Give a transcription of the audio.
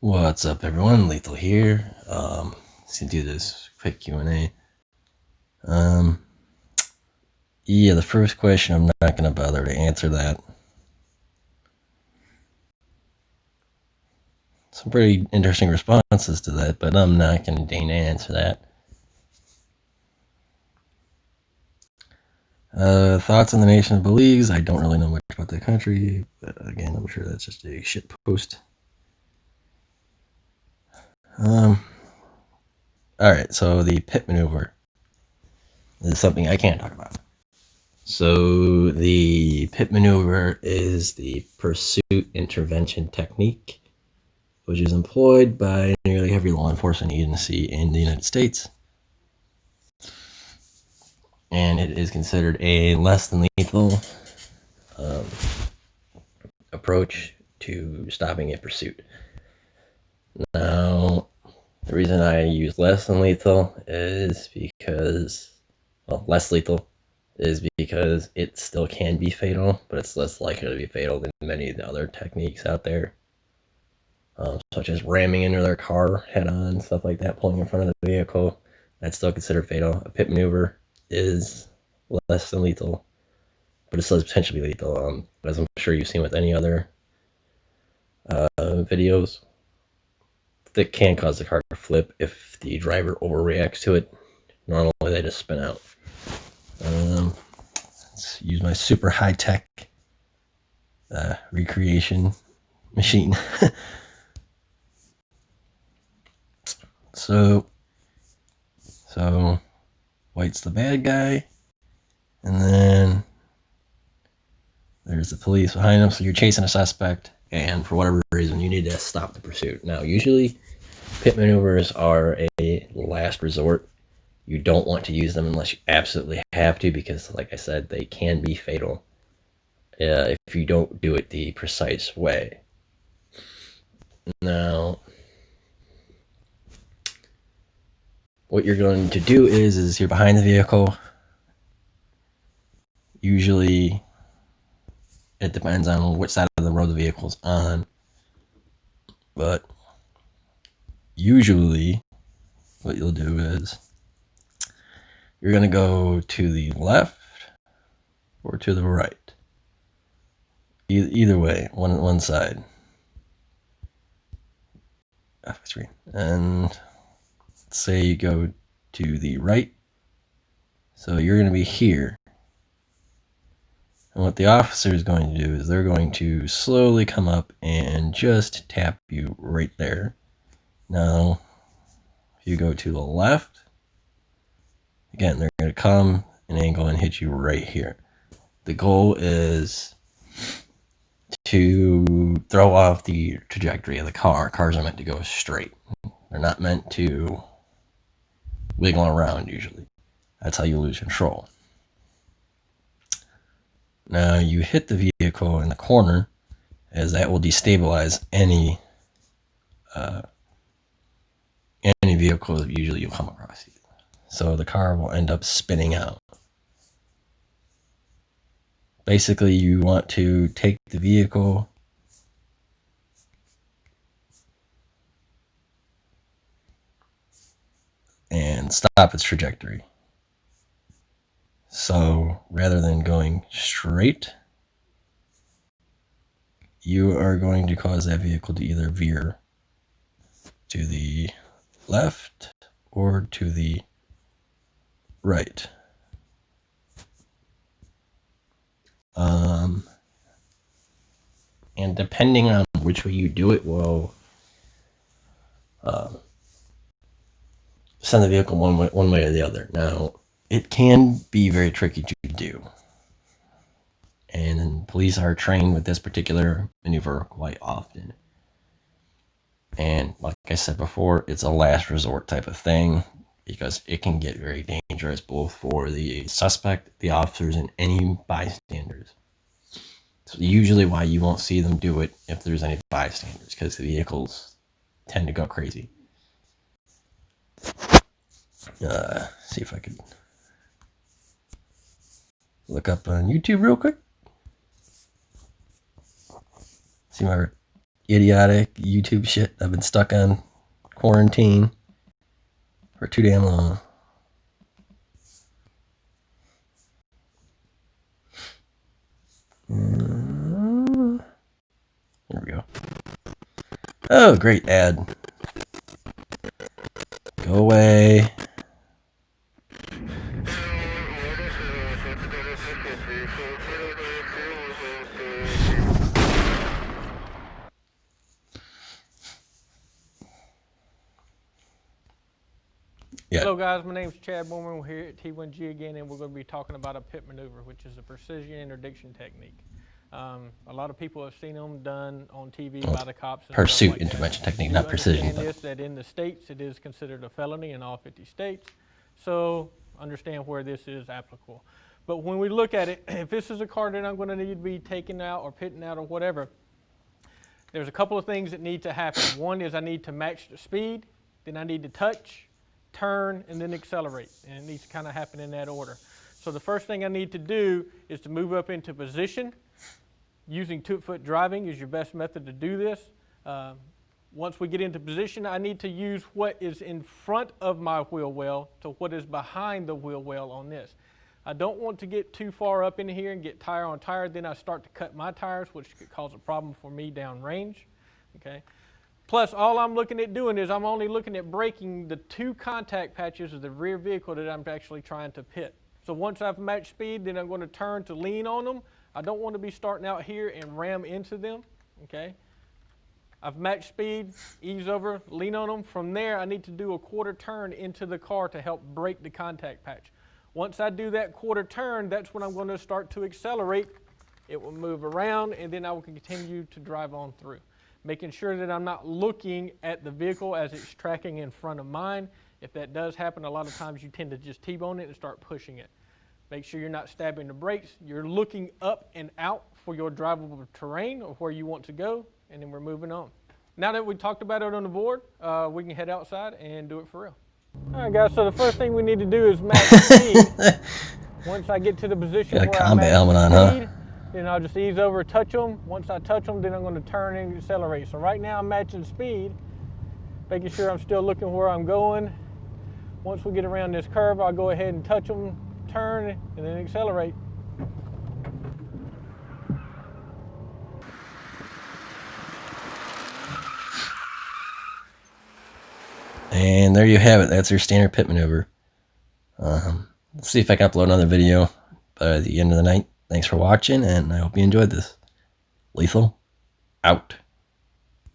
What's up, everyone? Lethal here. Let's do this quick Q&A. Yeah, the first question, I'm not going to bother to answer that. Some pretty interesting responses to that, but I'm not going to deign to answer that. Thoughts on the nation of Belize? I don't really know much about the country, but again, I'm sure that's just a shit post. Alright, so the pit maneuver is something I can't talk about. So the pit maneuver is the pursuit intervention technique, which is employed by nearly every law enforcement agency in the United States. And it is considered a less than lethal approach to stopping a pursuit. Now, the reason I use less than lethal is because, less lethal is because it still can be fatal, but it's less likely to be fatal than many of the other techniques out there. Such as ramming into their car head on, stuff like that, pulling in front of the vehicle. That's still considered fatal. A pit maneuver is less than lethal, but it's still potentially lethal. As I'm sure you've seen with any other videos, that can cause the car to flip if the driver overreacts to it. Normally, they just spin out. Let's use my super high-tech recreation machine. So White's the bad guy, and then there's the police behind him. So you're chasing a suspect, and for whatever reason, you need to stop the pursuit. Now, usually, pit maneuvers are a last resort. You don't want to use them unless you absolutely have to, because, like I said, they can be fatal if you don't do it the precise way. Now, what you're going to do is you're behind the vehicle. Usually, it depends on which side of the road the vehicle's on, but usually what you'll do is you're going to go to the left or to the right. Either way, one side. And let's say you go to the right. So you're going to be here. And what the officer is going to do is they're going to slowly come up and just tap you right there. Now, if you go to the left, again, they're going to come and angle and hit you right here. The goal is to throw off the trajectory of the car. Cars are meant to go straight. They're not meant to wiggle around usually. That's how you lose control. Now you hit the vehicle in the corner, as that will destabilize any vehicle that usually you'll come across. So the car will end up spinning out. Basically, you want to take the vehicle and stop its trajectory. So rather than going straight, you are going to cause that vehicle to either veer to the left or to the right. And depending on which way you do it will send the vehicle one way or the other. Now, it can be very tricky to do. And police are trained with this particular maneuver quite often. And like I said before, it's a last resort type of thing, because it can get very dangerous both for the suspect, the officers, and any bystanders. So usually why you won't see them do it if there's any bystanders, because the vehicles tend to go crazy. See if I could look up on YouTube real quick. See my idiotic YouTube shit. I've been stuck on quarantine for too damn long. There we go. Oh, great ad. Go away. Yeah. Hello guys, my name is Chad Bowman. We're here at T1G again, and we're going to be talking about a pit maneuver, which is a precision interdiction technique. A lot of people have seen them done on TV by the cops. Pursuit like intervention technique, not precision. This, that in the states it is considered a felony in all 50 states, so understand where this is applicable. But when we look at it, if this is a car that I'm going to need to be taken out or pitting out or whatever, there's a couple of things that need to happen. One is I need to match the speed, then I need to touch, turn, and then accelerate, and it needs to kind of happen in that order. So the first thing I need to do is to move up into position. Using 2-foot driving is your best method to do this. Once we get into position, I need to use what is in front of my wheel well to what is behind the wheel well on this. I don't want to get too far up in here and get tire on tire, then I start to cut my tires, which could cause a problem for me downrange. Okay. Plus, all I'm looking at doing is I'm only looking at breaking the 2 contact patches of the rear vehicle that I'm actually trying to pit. So once I've matched speed, then I'm going to turn to lean on them. I don't want to be starting out here and ram into them, okay? I've matched speed, ease over, lean on them. From there, I need to do a quarter turn into the car to help break the contact patch. Once I do that quarter turn, that's when I'm going to start to accelerate. It will move around, and then I will continue to drive on through, making sure that I'm not looking at the vehicle as it's tracking in front of mine. If that does happen, a lot of times you tend to just T-bone it and start pushing it. Make sure you're not stabbing the brakes. You're looking up and out for your drivable terrain or where you want to go, and then we're moving on. Now that we talked about it on the board, we can head outside and do it for real. All right, guys, so the first thing we need to do is match speed. Once I get to the position where I'm at speed, then I'll just ease over, touch them. Once I touch them, then I'm going to turn and accelerate. So right now I'm matching speed, making sure I'm still looking where I'm going. Once we get around this curve, I'll go ahead and touch them, turn, and then accelerate. And there you have it. That's your standard pit maneuver. We'll see if I can upload another video by the end of the night. Thanks for watching, and I hope you enjoyed this. Lethal, out.